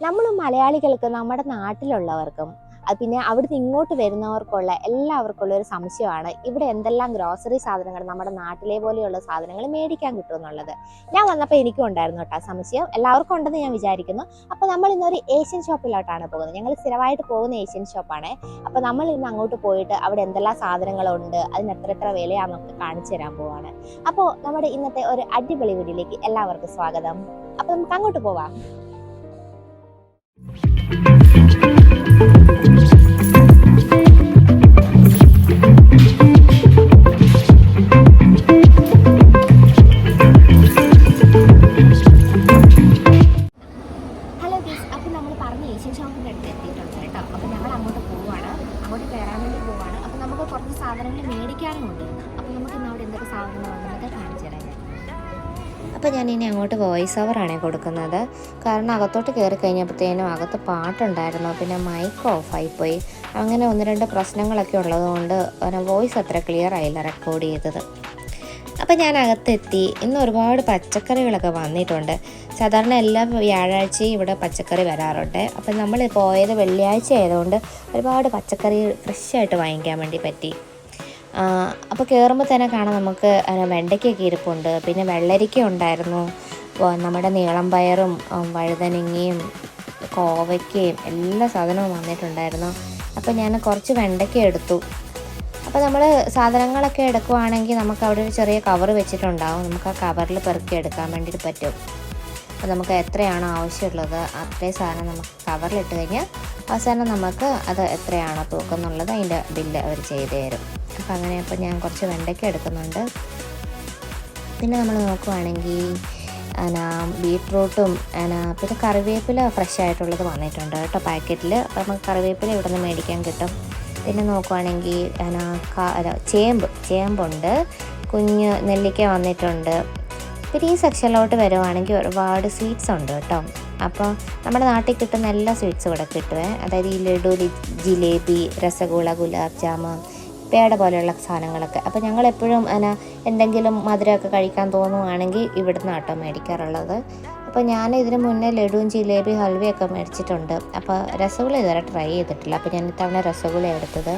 നമ്മൾ മലയാളികൾക്ക് നമ്മുടെ നാട്ടിലുള്ളവർക്കും പിന്നെ അവിടുന്ന് ഇങ്ങോട്ട് വരുന്നവർക്കുള്ള എല്ലാവർക്കുള്ള ഒരു സംശയമാണ് ഇവിടെ എന്തെല്ലാം ഗ്രോസറി സാധനങ്ങൾ നമ്മുടെ നാട്ടിലെ പോലെയുള്ള സാധനങ്ങൾ മേടിക്കാൻ കിട്ടും എന്നുള്ളത്. ഞാൻ വന്നപ്പോൾ എനിക്കും ഉണ്ടായിരുന്നു കേട്ടോ സംശയം, എല്ലാവർക്കും ഉണ്ടെന്ന് ഞാൻ വിചാരിക്കുന്നു. അപ്പോൾ നമ്മൾ ഇന്നൊരു ഏഷ്യൻ ഷോപ്പിലോട്ടാണ് പോകുന്നത്. ഞങ്ങൾ സ്ഥിരമായിട്ട് പോകുന്ന ഏഷ്യൻ ഷോപ്പാണ്. അപ്പോൾ നമ്മൾ ഇന്ന് അങ്ങോട്ട് പോയിട്ട് അവിടെ എന്തെല്ലാം സാധനങ്ങളുണ്ട്, അതിന് എത്ര വിലയാണെന്നൊക്കെ കാണിച്ചു തരാൻ പോവാണ്. അപ്പോൾ നമ്മുടെ ഇന്നത്തെ ഒരു അടിപൊളി വീഡിയോയിലേക്ക് എല്ലാവർക്കും സ്വാഗതം. അപ്പോൾ നമുക്ക് അങ്ങോട്ട് പോവാം. ഹലോ ഗീസ്, അപ്പോൾ നമ്മൾ പറഞ്ഞ ഏഷ്യൻ ഷോപ്പിൻ്റെ അടുത്ത് എത്തിയിട്ടുണ്ട് കേട്ടോ. അപ്പോൾ ഞങ്ങൾ അങ്ങോട്ട് പോവുകയാണ്, അങ്ങോട്ട് കയറാൻ വേണ്ടി പോവുകയാണ്. അപ്പോൾ നമുക്ക് കുറച്ച് സാധനങ്ങൾ മേടിക്കാനുമുണ്ട്. അപ്പോൾ നമുക്ക് ഇന്ന് അവിടെ എന്തൊക്കെ സാധനങ്ങളുണ്ടെന്നൊക്കെ കാണിച്ചു തരാം. അപ്പോൾ ഞാൻ ഇനി അങ്ങോട്ട് വോയിസ് ഓവറാണ് കൊടുക്കുന്നത്. കാരണം അകത്തോട്ട് കയറി കഴിഞ്ഞപ്പോഴത്തേനും അകത്ത് പാട്ടുണ്ടായിരുന്നു, പിന്നെ മൈക്ക് ഓഫായിപ്പോയി. അങ്ങനെ ഒന്ന് രണ്ട് പ്രശ്നങ്ങളൊക്കെ ഉള്ളതുകൊണ്ട് വോയിസ് അത്ര ക്ലിയർ ആയില്ല റെക്കോർഡ് ചെയ്തത്. അപ്പോൾ ഞാൻ അകത്തെത്തി. ഇന്ന് ഒരുപാട് പച്ചക്കറികളൊക്കെ വന്നിട്ടുണ്ട്. സാധാരണ എല്ലാ വ്യാഴാഴ്ചയും ഇവിടെ പച്ചക്കറി വരാറുണ്ട്. അപ്പം നമ്മൾ പോയത് വെള്ളിയാഴ്ച ആയതുകൊണ്ട് ഒരുപാട് പച്ചക്കറി ഫ്രഷായിട്ട് വാങ്ങിക്കാൻ വേണ്ടി പറ്റി. അപ്പോൾ കയറുമ്പോൾ തന്നെ കാണാം നമുക്ക് വെണ്ടയ്ക്കൊക്കെ ഇരിപ്പുണ്ട്, പിന്നെ വെള്ളരിക്ക ഉണ്ടായിരുന്നു, നമ്മുടെ നീളം പയറും വഴുതനങ്ങയും കോവയ്ക്കയും എല്ലാ സാധനവും വന്നിട്ടുണ്ടായിരുന്നു. അപ്പോൾ ഞാൻ കുറച്ച് വെണ്ടയ്ക്ക എടുത്തു. അപ്പോൾ നമ്മൾ സാധനങ്ങളൊക്കെ എടുക്കുവാണെങ്കിൽ നമുക്ക് അവിടെ ഒരു ചെറിയ കവർ വെച്ചിട്ടുണ്ടാവും. നമുക്ക് ആ കവറിൽ പെറുക്കി എടുക്കാൻ വേണ്ടിയിട്ട് പറ്റും. അപ്പോൾ നമുക്ക് എത്രയാണോ ആവശ്യമുള്ളത് അത്രയും സാധനം നമുക്ക് കവറിലിട്ട് കഴിഞ്ഞാൽ അവസാനം നമുക്ക് അത് എത്രയാണോ തൂക്കം എന്നുള്ളത് അതിൻ്റെ ബില്ല് അവർ ചെയ്തു തരും. അപ്പോൾ അങ്ങനെ അപ്പോൾ ഞാൻ കുറച്ച് വെണ്ടയ്ക്ക എടുക്കുന്നുണ്ട്. പിന്നെ നമ്മൾ നോക്കുവാണെങ്കിൽ ബീട്രൂട്ടും പിന്നെ കറിവേപ്പില ഫ്രഷ് ആയിട്ടുള്ളത് വന്നിട്ടുണ്ട് കേട്ടോ പാക്കറ്റിൽ. അപ്പോൾ നമുക്ക് കറിവേപ്പില ഇവിടെ നിന്ന് മേടിക്കാൻ കിട്ടും. പിന്നെ നോക്കുവാണെങ്കിൽ ചേമ്പുണ്ട്, കുഞ്ഞ് നെല്ലിക്ക വന്നിട്ടുണ്ട്. പിന്നെ ഈ സെക്ഷനിലോട്ട് വരുവാണെങ്കിൽ ഒരുപാട് സ്വീറ്റ്സ് ഉണ്ട് കേട്ടോ. അപ്പോൾ നമ്മുടെ നാട്ടിൽ കിട്ടുന്ന എല്ലാ സ്വീറ്റ്സും ഇവിടെ കിട്ടുമേ. അതായത് ഈ ലഡു, ജിലേബി, രസഗുള, ഗുലാബ് ജാമുൻ, പേട പോലെയുള്ള സാധനങ്ങളൊക്കെ. അപ്പോൾ ഞങ്ങളെപ്പോഴും എന്തെങ്കിലും മധുരമൊക്കെ കഴിക്കാൻ തോന്നുവാണെങ്കിൽ ഇവിടുന്ന് കേട്ടോ മേടിക്കാറുള്ളത്. അപ്പോൾ ഞാൻ ഇതിന് മുന്നേ ലഡുവും ജിലേബി ഹൽവയൊക്കെ മേടിച്ചിട്ടുണ്ട്. അപ്പോൾ രസഗുള ഇതുവരെ ട്രൈ ചെയ്തിട്ടില്ല. അപ്പോൾ ഞാൻ ഇത്തവണ രസഗുള എടുത്തത്.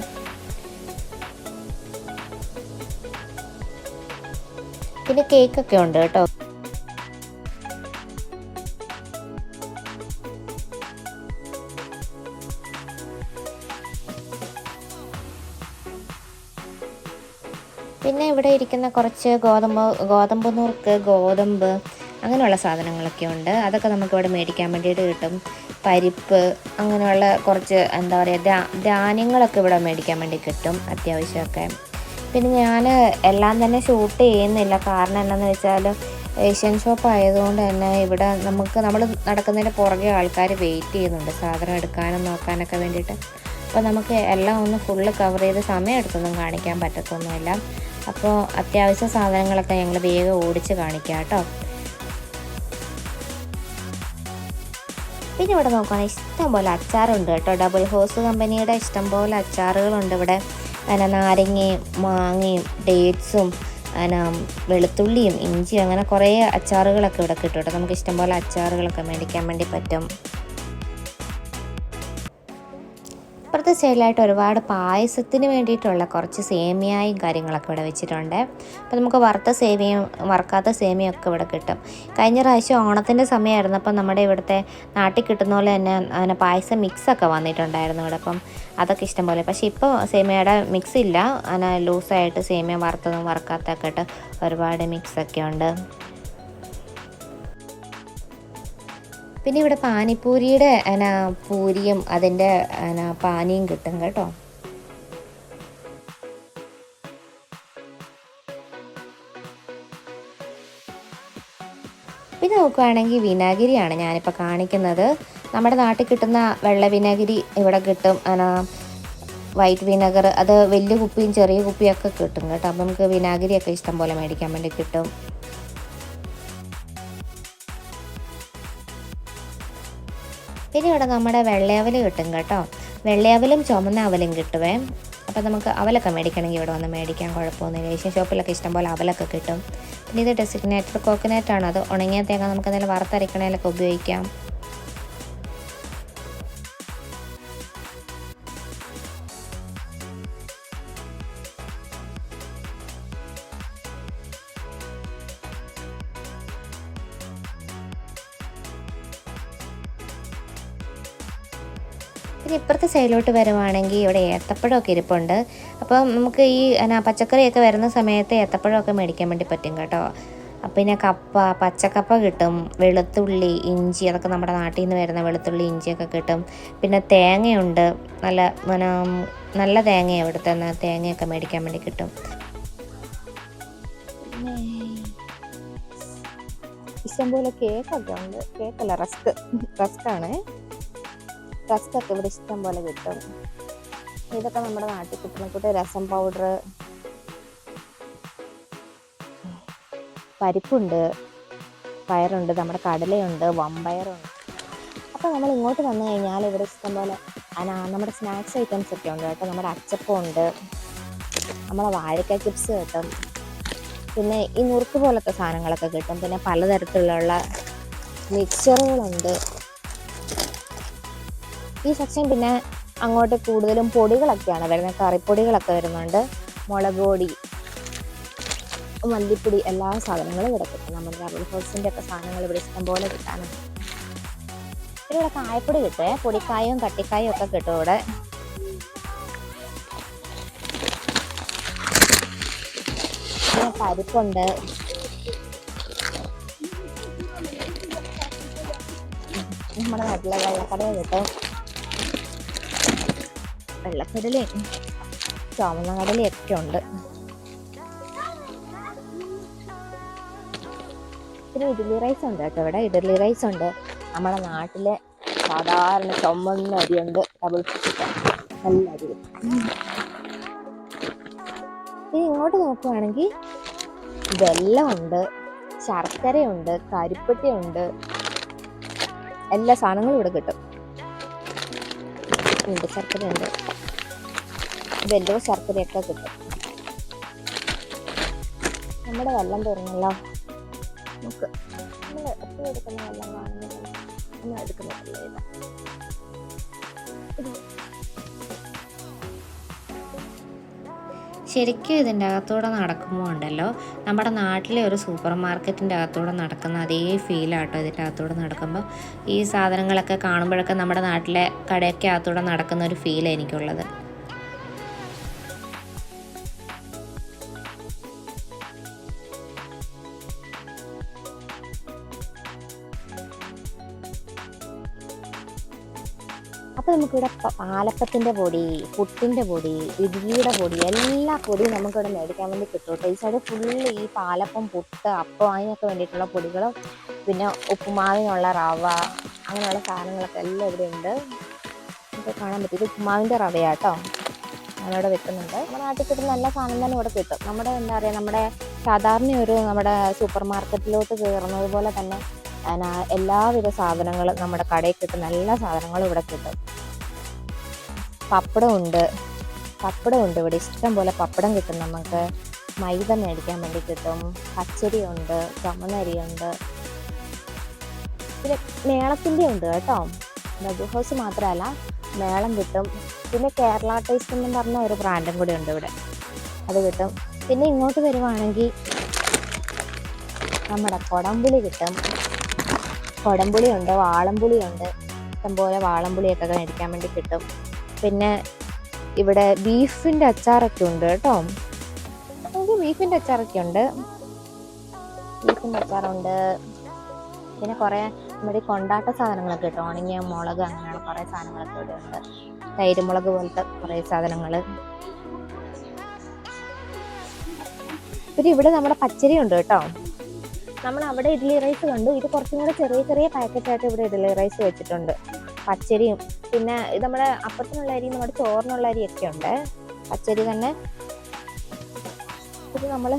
പിന്നെ കേക്കൊക്കെ ഉണ്ട് കേട്ടോ. പിന്നെ ഇവിടെ ഇരിക്കുന്ന കുറച്ച് ഗോതമ്പ് നുറുക്ക്, ഗോതമ്പ് അങ്ങനെയുള്ള സാധനങ്ങളൊക്കെ ഉണ്ട്. അതൊക്കെ നമുക്കിവിടെ മേടിക്കാൻ വേണ്ടിയിട്ട് കിട്ടും. പരിപ്പ് അങ്ങനെയുള്ള കുറച്ച് എന്താ പറയുക ധാന്യങ്ങളൊക്കെ ഇവിടെ മേടിക്കാൻ വേണ്ടി കിട്ടും അത്യാവശ്യമൊക്കെ. പിന്നെ ഞാൻ എല്ലാം തന്നെ ഷൂട്ട് ചെയ്യുന്നില്ല. കാരണം എന്താണെന്ന് വെച്ചാൽ ഏഷ്യൻ ഷോപ്പ് ആയതുകൊണ്ട് തന്നെ ഇവിടെ നമ്മൾ നടക്കുന്നതിന് പുറകെ ആൾക്കാർ വെയിറ്റ് ചെയ്യുന്നുണ്ട് സാധനം എടുക്കാനും നോക്കാനൊക്കെ വേണ്ടിയിട്ട്. അപ്പോൾ നമുക്ക് എല്ലാം ഒന്ന് ഫുള്ള് കവർ ചെയ്ത് സമയം എടുത്തൊന്നും കാണിക്കാൻ പറ്റത്തൊന്നുമില്ല. അപ്പോൾ അത്യാവശ്യ സാധനങ്ങളൊക്കെ ഞങ്ങൾ വേഗം ഓടിച്ച് കാണിക്കാം കേട്ടോ. പിന്നെ ഇവിടെ നോക്കുകയാണെങ്കിൽ ഇഷ്ടംപോലെ അച്ചാറുണ്ട് കേട്ടോ. ഡബിൾ ഹോസ് കമ്പനിയുടെ ഇഷ്ടംപോലെ അച്ചാറുകളുണ്ട് ഇവിടെ. നാരങ്ങയും മാങ്ങയും ഡേറ്റ്സും വെളുത്തുള്ളിയും ഇഞ്ചിയും അങ്ങനെ കുറേ അച്ചാറുകളൊക്കെ ഇവിടെ കിട്ടും കേട്ടോ. നമുക്ക് ഇഷ്ടംപോലെ അച്ചാറുകളൊക്കെ മേടിക്കാൻ വേണ്ടി പറ്റും. അപ്പുറത്തെ സൈഡിലായിട്ട് ഒരുപാട് പായസത്തിന് വേണ്ടിയിട്ടുള്ള കുറച്ച് സേമിയയും കാര്യങ്ങളൊക്കെ ഇവിടെ വെച്ചിട്ടുണ്ട്. അപ്പോൾ നമുക്ക് വറുത്ത സേമിയയും വറുക്കാത്ത സേമിയയും ഒക്കെ ഇവിടെ കിട്ടും. കഴിഞ്ഞ പ്രാവശ്യം ഓണത്തിൻ്റെ സമയമായിരുന്നു. അപ്പം നമ്മുടെ ഇവിടുത്തെ നാട്ടിൽ കിട്ടുന്ന പോലെ തന്നെ പായസം മിക്സൊക്കെ വന്നിട്ടുണ്ടായിരുന്നു ഇവിടെ. അപ്പം അതൊക്കെ ഇഷ്ടംപോലെ. പക്ഷേ ഇപ്പോൾ സേമിയയുടെ മിക്സ് ഇല്ല. ലൂസായിട്ട് സേമിയ വറുത്തതും വറുക്കാത്തൊക്കെ ഇട്ട് ഒരുപാട് മിക്സൊക്കെ ഉണ്ട്. പിന്നെ ഇവിടെ പാനിപ്പൂരിയുടെ പൂരിയും അതിൻ്റെ പാനിയും കിട്ടും കേട്ടോ. പിന്നെ നോക്കുകയാണെങ്കിൽ വിനാഗിരിയാണ് ഞാനിപ്പോൾ കാണിക്കുന്നത്. നമ്മുടെ നാട്ടിൽ കിട്ടുന്ന വെള്ള വിനാഗിരി ഇവിടെ കിട്ടും. വൈറ്റ് വിനെഗർ അത് വലിയ കുപ്പിയും ചെറിയ കുപ്പിയൊക്കെ കിട്ടും കേട്ടോ. അപ്പം നമുക്ക് വിനാഗിരിയൊക്കെ ഇഷ്ടം പോലെ മേടിക്കാൻ വേണ്ടി കിട്ടും. പിന്നെ ഇവിടെ നമ്മുടെ വെള്ളയവൽ കിട്ടും കേട്ടോ. വെള്ളയവലും ചുമന്ന അവലും കിട്ടുവേ. അപ്പോൾ നമുക്ക് അവലൊക്കെ മേടിക്കണമെങ്കിൽ ഇവിടെ വന്ന് മേടിക്കാൻ കുഴപ്പമൊന്നുമില്ല. ഏഷ്യൻ ഷോപ്പിലൊക്കെ ഇഷ്ടംപോലെ അവലൊക്കെ കിട്ടും. പിന്നെ ഇത് ഡെസിഗ്നേറ്റഡ് കോക്കനട്ടാണ്. അത് ഉണങ്ങിയ തേങ്ങ നമുക്ക് എന്തെങ്കിലും വറുത്തരക്കണേലൊക്കെ ഉപയോഗിക്കാം. പിന്നെ ഇപ്പുറത്തെ സൈഡിലോട്ട് വരുവാണെങ്കിൽ ഇവിടെ ഏത്തപ്പഴമൊക്കെ ഇരിപ്പുണ്ട്. അപ്പം നമുക്ക് ഈ പച്ചക്കറിയൊക്കെ വരുന്ന സമയത്ത് ഏത്തപ്പഴമൊക്കെ മേടിക്കാൻ വേണ്ടി പറ്റും കേട്ടോ. പിന്നെ കപ്പ, പച്ചക്കപ്പ കിട്ടും, വെളുത്തുള്ളി, ഇഞ്ചി, അതൊക്കെ നമ്മുടെ നാട്ടിൽ നിന്ന് വരുന്ന വെളുത്തുള്ളി ഇഞ്ചിയൊക്കെ കിട്ടും. പിന്നെ തേങ്ങയുണ്ട്, നല്ല തേങ്ങയാണ് ഇവിടുത്തെ, തേങ്ങയൊക്കെ മേടിക്കാൻ വേണ്ടി കിട്ടും. ഇഷ്ടംപോലെ കേക്കൊക്കെ ഉണ്ട്. കേക്കല്ല, റസ്ക്കാണ്. റസ്ക്കൊക്കെ ഇവിടെ ഇഷ്ടം പോലെ കിട്ടും. ഇതൊക്കെ നമ്മുടെ നാട്ടിൽ കിട്ടുന്ന കൂട്ട് രസം പൗഡർ, പരിപ്പുണ്ട്, പയറുണ്ട്, നമ്മുടെ കടലയുണ്ട്, വമ്പയറുണ്ട്. അപ്പോൾ നമ്മൾ ഇങ്ങോട്ട് വന്നു കഴിഞ്ഞാൽ ഇവിടെ ഇഷ്ടംപോലെ നമ്മുടെ സ്നാക്സ് ഐറ്റംസ് ഒക്കെ ഉണ്ട് കേട്ടോ. നമ്മുടെ അച്ചപ്പം ഉണ്ട്, നമ്മളെ വാഴക്ക ചിപ്സ് കിട്ടും, പിന്നെ ഈ നുറുക്ക് പോലത്തെ സാധനങ്ങളൊക്കെ കിട്ടും. പിന്നെ പലതരത്തിലുള്ള മിക്സറുകളുണ്ട് ഈ സെക്ഷൻ. പിന്നെ അങ്ങോട്ട് കൂടുതലും പൊടികളൊക്കെയാണ് വരുന്നത്, കറിപ്പൊടികളൊക്കെ വരുന്നുണ്ട്, മുളക് പൊടി, മല്ലിപ്പൊടി, എല്ലാ സാധനങ്ങളും ഇവിടെ കിട്ടും. നമ്മുടെ റബൽ ഹൗസിൻ്റെ ഒക്കെ സാധനങ്ങൾ ഇവിടെ ഇഷ്ടംപോലെ കിട്ടാനുണ്ട്. പിന്നെ ഇവിടെ കായപ്പൊടി കിട്ടുമേ, പൊടിക്കായും കട്ടിക്കായും ഒക്കെ കിട്ടും ഇവിടെ. പിന്നെ പരിപ്പുണ്ട്, നമ്മുടെ നാട്ടിലെ വെള്ളക്കടല കിട്ടും. വെള്ളക്കടലയും ചുവന്ന കടലയൊക്കെ ഉണ്ട്. പിന്നെ ഇഡ്ഡലി റൈസ് ഉണ്ട് കേട്ടോ ഇവിടെ. ഇഡ്ഡലി റൈസ് ഉണ്ട്, നമ്മുടെ നാട്ടിലെ സാധാരണ ചുമന്ന അരിയുണ്ട്, ഡബിൾ ചിക്കൻ, നല്ല അരി. ഇനി ഇങ്ങോട്ട് നോക്കുകയാണെങ്കിൽ വെല്ലമുണ്ട്, ശർക്കരയുണ്ട്, കരിപ്പട്ടിയുണ്ട്, എല്ലാ സാധനങ്ങളും ഇവിടെ കിട്ടും. ശർക്കരയുണ്ട്, വെല്ലവും ശർക്കരയൊക്കെ കിട്ടും. നമ്മുടെ വെള്ളം തീർന്നല്ലോ. നമുക്ക് നമ്മൾ എപ്പോഴും എടുക്കുന്ന വെള്ളം കാണുന്നത് നമ്മൾ എടുക്കുന്നില്ല. ശരിക്കും ഇതിൻ്റെ അകത്തൂടെ നടക്കുമ്പോൾ ഉണ്ടല്ലോ, നമ്മുടെ നാട്ടിലെ ഒരു സൂപ്പർ മാർക്കറ്റിൻ്റെ അകത്തൂടെ നടക്കുന്ന അതേ ഫീലാട്ടോ ഇതിൻ്റെ അകത്തൂടെ നടക്കുമ്പോൾ. ഈ സാധനങ്ങളൊക്കെ കാണുമ്പോഴൊക്കെ നമ്മുടെ നാട്ടിലെ കടയൊക്കെ അകത്തൂടെ നടക്കുന്ന ഒരു ഫീലാണ് എനിക്കുള്ളത്. അപ്പോൾ നമുക്കിവിടെ പാലപ്പത്തിൻ്റെ പൊടി, പുട്ടിൻ്റെ പൊടി, ഇഡ്ഡലിയുടെ പൊടി, എല്ലാ പൊടിയും നമുക്കിവിടെ മേടിക്കാൻ വേണ്ടി കിട്ടും കേട്ടോ. ഈ സൈഡ് ഫുള്ള് ഈ പാലപ്പം, പുട്ട്, അപ്പം അതിനൊക്കെ വേണ്ടിയിട്ടുള്ള പൊടികളും പിന്നെ ഉപ്പുമാവിനുള്ള റവ, അങ്ങനെയുള്ള സാധനങ്ങളൊക്കെ എല്ലാം ഇവിടെ ഉണ്ട്. നമുക്ക് കാണാൻ പറ്റും. ഇത് ഉപ്പുമാവിൻ്റെ റവയാട്ടോ, അതിവിടെ വെക്കുന്നുണ്ട്. നമ്മുടെ നാട്ടിൽ കിട്ടുന്ന എല്ലാ സാധനം തന്നെ ഇവിടെ കിട്ടും. നമ്മുടെ എന്താ പറയുക, നമ്മുടെ സാധാരണ നമ്മുടെ സൂപ്പർ മാർക്കറ്റിലോട്ട് കയറുന്നത് പോലെ തന്നെ എല്ലാവിധ സാധനങ്ങളും നമ്മുടെ കടയിൽ കിട്ടുന്ന എല്ലാ സാധനങ്ങളും ഇവിടെ കിട്ടും. പപ്പടമുണ്ട് ഇവിടെ ഇഷ്ടം പോലെ പപ്പടം കിട്ടും. നമുക്ക് മൈദ മേടിക്കാൻ വേണ്ടി കിട്ടും. പച്ചരി ഉണ്ട്, ചുമന്നരിയുണ്ട്. പിന്നെ മേളത്തിൻ്റെ ഉണ്ട് കേട്ടോ. റബൽ ഹൗസ് മാത്രമല്ല, മേളം കിട്ടും. പിന്നെ കേരള ടേസ്റ്റ് എന്ന് പറഞ്ഞ ഒരു ബ്രാൻഡും കൂടി ഉണ്ട് ഇവിടെ, അത് കിട്ടും. പിന്നെ ഇങ്ങോട്ട് വരുവാണെങ്കിൽ നമ്മുടെ കൊടംപുളി കിട്ടും. കൊടംപുളിയുണ്ട്, വാളംപുളിയുണ്ട്, ഇഷ്ടംപോലെ വാളംപുളിയൊക്കെ മേടിക്കാൻ വേണ്ടി കിട്ടും. പിന്നെ ഇവിടെ ബീഫിൻ്റെ അച്ചാറൊക്കെ ഉണ്ട് കേട്ടോ. നമുക്ക് ബീഫിൻ്റെ അച്ചാറൊക്കെ ഉണ്ട്, ബീഫിൻ്റെ അച്ചാറുണ്ട്. പിന്നെ കുറേ നമ്മുടെ കൊണ്ടാട്ട സാധനങ്ങളൊക്കെ കിട്ടും, ഉണങ്ങിയ മുളക്, അങ്ങനെയുള്ള കുറേ സാധനങ്ങളൊക്കെ ഇവിടെ ഉണ്ട്. തൈരുമുളക് പോലത്തെ കുറേ സാധനങ്ങൾ. പിന്നെ ഇവിടെ നമ്മുടെ പച്ചരി ഉണ്ട് കേട്ടോ. നമ്മൾ അവിടെ ഇഡ്ഡലി റൈസ് കണ്ടു, ഇത് കുറച്ചും കൂടെ ചെറിയ ചെറിയ പാക്കറ്റായിട്ട് ഇവിടെ ഇഡ്ഡലി റൈസ് വെച്ചിട്ടുണ്ട്. പച്ചരിയും പിന്നെ ഇത് നമ്മുടെ അപ്പത്തിനുള്ള അരി, നമ്മുടെ ചോറിനുള്ള അരിയൊക്കെ ഉണ്ട്, പച്ചരി തന്നെ. ഇത് നമ്മൾ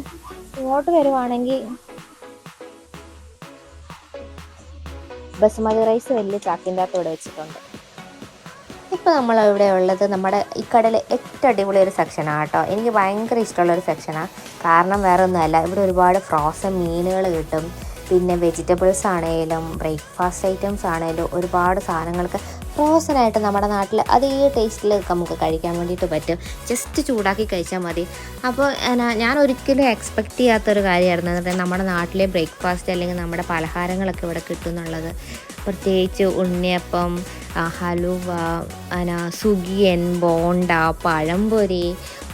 ഇങ്ങോട്ട് വരുവാണെങ്കിൽ ബസുമതി റൈസ് വലിയ ചാക്കിൻ്റെ അകത്ത് ഇവിടെ വെച്ചിട്ടുണ്ട്. ഇപ്പോൾ നമ്മളിവിടെ ഉള്ളത് നമ്മുടെ ഈ കടയിലെ ഏറ്റവും അടിപൊളി ഒരു സെക്ഷനാണ് കേട്ടോ. എനിക്ക് ഭയങ്കര ഇഷ്ടമുള്ളൊരു സെക്ഷനാണ്. കാരണം വേറെ ഒന്നുമല്ല, ഇവിടെ ഒരുപാട് ഫ്രോസൺ മീനുകൾ കിട്ടും. പിന്നെ വെജിറ്റബിൾസ് ആണെങ്കിലും ബ്രേക്ക്ഫാസ്റ്റ് ഐറ്റംസ് ആണെങ്കിലും ഒരുപാട് സാധനങ്ങൾക്ക് ഫ്രോസനായിട്ട് നമ്മുടെ നാട്ടിൽ അതേ ടേസ്റ്റിൽ നമുക്ക് കഴിക്കാൻ വേണ്ടിയിട്ട് പറ്റും. ജസ്റ്റ് ചൂടാക്കി കഴിച്ചാൽ മതി. അപ്പോൾ ഞാൻ ഒരിക്കലും എക്സ്പെക്റ്റ് ചെയ്യാത്തൊരു കാര്യമായിരുന്നു നമ്മുടെ നാട്ടിലെ ബ്രേക്ക്ഫാസ്റ്റ് അല്ലെങ്കിൽ നമ്മുടെ പലഹാരങ്ങളൊക്കെ ഇവിടെ കിട്ടും എന്നുള്ളത്. പ്രത്യേകിച്ച് ഉണ്ണിയപ്പം, ഹലുവ, സുഗിയൻ, ബോണ്ട, പഴംപൊരി,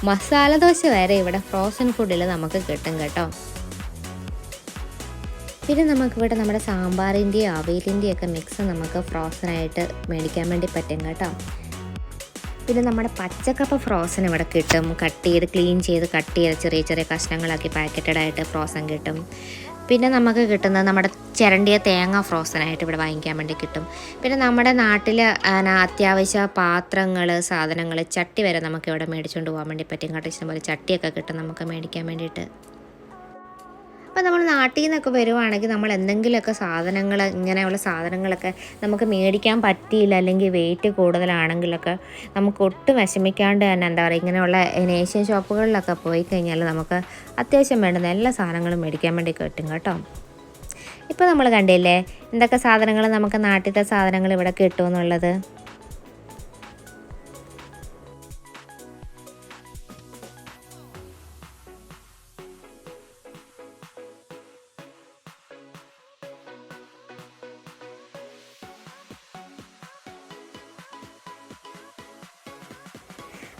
മസാല ദോശ വരെ ഇവിടെ ഫ്രോസൺ ഫുഡിൽ നമുക്ക് കിട്ടും കേട്ടോ. പിന്നെ നമുക്കിവിടെ നമ്മുടെ സാമ്പാറിൻ്റെയും അവിയലിൻ്റെയും ഒക്കെ മിക്സ് നമുക്ക് ഫ്രോസനായിട്ട് മേടിക്കാൻ വേണ്ടി പറ്റും കേട്ടോ. പിന്നെ നമ്മുടെ പച്ചക്കപ്പ ഫ്രോസൺ ഇവിടെ കിട്ടും. ക്ലീൻ ചെയ്ത് കട്ട് ചെയ്ത് ചെറിയ ചെറിയ കഷ്ണങ്ങളാക്കി പാക്കറ്റഡായിട്ട് ഫ്രോസൺ കിട്ടും. പിന്നെ നമുക്ക് കിട്ടുന്നത് നമ്മുടെ ചിരണ്ടിയ തേങ്ങ ഫ്രോസനായിട്ട് ഇവിടെ വാങ്ങിക്കാൻ വേണ്ടി കിട്ടും. പിന്നെ നമ്മുടെ നാട്ടിൽ അത്യാവശ്യ പാത്രങ്ങൾ, സാധനങ്ങൾ, ചട്ടി വരെ നമുക്ക് ഇവിടെ മേടിച്ചുകൊണ്ട് പോകാൻ വേണ്ടി പറ്റും കേട്ടോ. ഇഷ്ടംപോലെ ചട്ടിയൊക്കെ കിട്ടും നമുക്ക് മേടിക്കാൻ വേണ്ടിയിട്ട്. അപ്പോൾ നമ്മൾ നാട്ടിൽ നിന്നൊക്കെ വരുവാണെങ്കിൽ നമ്മൾ എന്തെങ്കിലുമൊക്കെ സാധനങ്ങൾ, ഇങ്ങനെയുള്ള സാധനങ്ങളൊക്കെ നമുക്ക് മേടിക്കാൻ പറ്റിയില്ല, അല്ലെങ്കിൽ വെയിറ്റ് കൂടുതലാണെങ്കിലൊക്കെ നമുക്ക് ഒട്ടും വിഷമിക്കാണ്ട് തന്നെ എന്താ പറയുക, ഇങ്ങനെയുള്ള ഏഷ്യൻ ഷോപ്പുകളിലൊക്കെ പോയി കഴിഞ്ഞാൽ നമുക്ക് അത്യാവശ്യം വേണ്ടുന്ന എല്ലാ സാധനങ്ങളും മേടിക്കാൻ വേണ്ടി കിട്ടും കേട്ടോ. ഇപ്പോൾ നമ്മൾ കണ്ടില്ലേ എന്തൊക്കെ സാധനങ്ങൾ നമുക്ക് നാട്ടിലത്തെ സാധനങ്ങൾ ഇവിടെ കിട്ടുമെന്നുള്ളത്.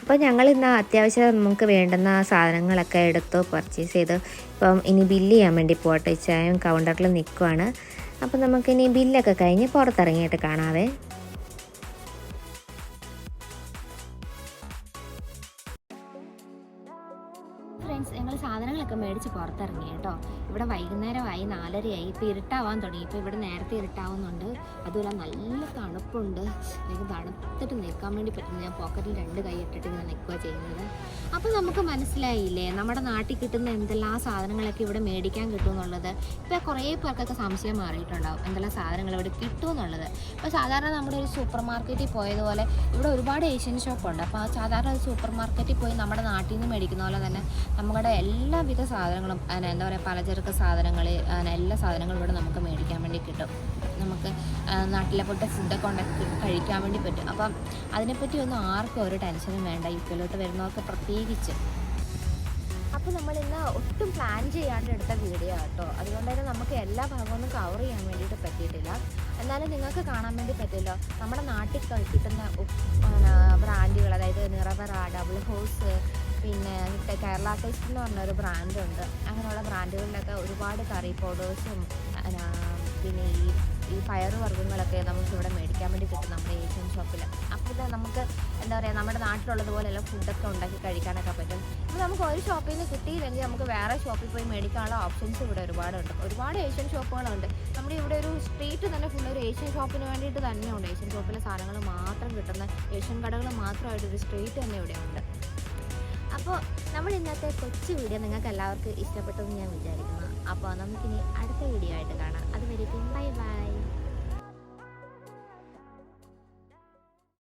അപ്പോൾ ഞങ്ങൾ ഇന്ന് അത്യാവശ്യം നമുക്ക് വേണ്ടുന്ന സാധനങ്ങളൊക്കെ എടുത്തു പർച്ചേസ് ചെയ്ത് ഇപ്പം ഇനി ബില്ല് ചെയ്യാൻ വേണ്ടി പോട്ടെ. ചായം കൗണ്ടറിൽ നിൽക്കുവാണ്. അപ്പോൾ നമുക്കിനി ബില്ലൊക്കെ കഴിഞ്ഞ് പുറത്തിറങ്ങിയിട്ട് കാണാവേ. ഫ്രണ്ട്സ്, ഞങ്ങൾ സാധനങ്ങളൊക്കെ മേടിച്ച് പുറത്തിറങ്ങി കേട്ടോ. ഇവിടെ വൈകുന്നേരമായി, 4:30ആയി. ഇപ്പോൾ ഇരുട്ടാവാൻ തുടങ്ങി. ഇപ്പോൾ ഇവിടെ നേരത്തെ ഇരുട്ടാവുന്നുണ്ട്. അതുപോലെ നല്ല തണുപ്പുണ്ട്. എനിക്ക് തണുത്തിട്ട് നിൽക്കാൻ വേണ്ടി പറ്റുന്നു. ഞാൻ പോക്കറ്റിൽ 2 കൈ ഇട്ടിട്ട് ഇങ്ങനെ നിൽക്കുക ചെയ്യുന്നത്. അപ്പോൾ നമുക്ക് മനസ്സിലായില്ലേ നമ്മുടെ നാട്ടിൽ കിട്ടുന്ന എന്തെല്ലാം സാധനങ്ങളൊക്കെ ഇവിടെ മേടിക്കാൻ കിട്ടുമെന്നുള്ളത്. ഇപ്പോൾ കുറേ പേർക്കൊക്കെ സംശയം മാറിയിട്ടുണ്ടാവും എന്തെല്ലാം സാധനങ്ങൾ ഇവിടെ കിട്ടുമെന്നുള്ളത്. ഇപ്പോൾ സാധാരണ നമ്മുടെ ഒരു സൂപ്പർ മാർക്കറ്റിൽ പോയതുപോലെ ഇവിടെ ഒരുപാട് ഏഷ്യൻ ഷോപ്പുണ്ട്. അപ്പോൾ സാധാരണ ഒരു സൂപ്പർ മാർക്കറ്റിൽ പോയി നമ്മുടെ നാട്ടിൽ നിന്ന് മേടിക്കുന്ന പോലെ തന്നെ നമ്മുടെ എല്ലാവിധ സാധനങ്ങളും എന്താ പറയുക, പലചരക്ക് സാധനങ്ങൾ, എല്ലാ സാധനങ്ങളും ഇവിടെ നമുക്ക് മേടിക്കാൻ വേണ്ടി കിട്ടും. നമുക്ക് നാട്ടിലെ പോലത്തെ ഫുഡൊക്കെ ഉണ്ടാക്കി കഴിക്കാൻ വേണ്ടി പറ്റും. അപ്പം അതിനെപ്പറ്റി ഒന്നും ആർക്കും ഒരു ടെൻഷനും വേണ്ട, യുകെയിലോട്ട് വരുന്നവർക്ക് പ്രത്യേകിച്ച്. അപ്പോൾ നമ്മളിന്ന് ഒട്ടും പ്ലാൻ ചെയ്യാണ്ട് എടുത്ത വീഡിയോ കേട്ടോ. അതുകൊണ്ട് തന്നെ നമുക്ക് എല്ലാ ഭാഗമൊന്നും കവർ ചെയ്യാൻ വേണ്ടിയിട്ട് പറ്റിയിട്ടില്ല. എന്നാലും നിങ്ങൾക്ക് കാണാൻ വേണ്ടി പറ്റുമല്ലോ നമ്മുടെ നാട്ടിൽ കിട്ടുന്ന ബ്രാൻഡുകൾ, അതായത് നിറവറ, ഡബിൾ ഹോസ്, പിന്നെ കേരള ടേസ്റ്റ് എന്ന് പറഞ്ഞൊരു ബ്രാൻഡുണ്ട്. അങ്ങനെയുള്ള ബ്രാൻഡുകളിലൊക്കെ ഒരുപാട് കറി പൗഡേഴ്സും പിന്നെ ഈ പയറ് വർഗ്ഗങ്ങളൊക്കെ നമുക്കിവിടെ മേടിക്കാൻ വേണ്ടി കിട്ടും നമ്മുടെ ഏഷ്യൻ ഷോപ്പിൽ. അപ്പോൾ ഇത് നമുക്ക് എന്താ പറയുക, നമ്മുടെ നാട്ടിലുള്ളതുപോലെയുള്ള ഫുഡൊക്കെ ഉണ്ടാക്കി കഴിക്കാനൊക്കെ പറ്റും. ഇപ്പോൾ നമുക്ക് ഒരു ഷോപ്പിൽ നിന്ന് കിട്ടിയില്ലെങ്കിൽ നമുക്ക് വേറെ ഷോപ്പിൽ പോയി മേടിക്കാനുള്ള ഓപ്ഷൻസ് ഇവിടെ ഒരുപാടുണ്ട്. ഒരുപാട് ഏഷ്യൻ ഷോപ്പുകളുണ്ട്. നമ്മുടെ ഇവിടെ ഒരു സ്ട്രീറ്റ് തന്നെ ഫുൾ ഒരു ഏഷ്യൻ ഷോപ്പിന് വേണ്ടിയിട്ട് തന്നെയുണ്ട്. ഏഷ്യൻ ഷോപ്പിലെ സാധനങ്ങൾ മാത്രം കിട്ടുന്ന ഏഷ്യൻ കടകൾ മാത്രമായിട്ടൊരു സ്ട്രീറ്റ് തന്നെ ഇവിടെയുണ്ട്. അപ്പോൾ നമ്മൾ ഇന്നത്തെ കൊച്ചു വീഡിയോ നിങ്ങൾക്ക് എല്ലാവർക്കും ഇഷ്ടപ്പെട്ടെന്ന് ഞാൻ വിചാരിക്കുന്നു. അപ്പോൾ നമുക്കിനി അടുത്ത വീഡിയോ ആയിട്ട് കാണാം. അതുവരേക്കും ബൈ ബൈ.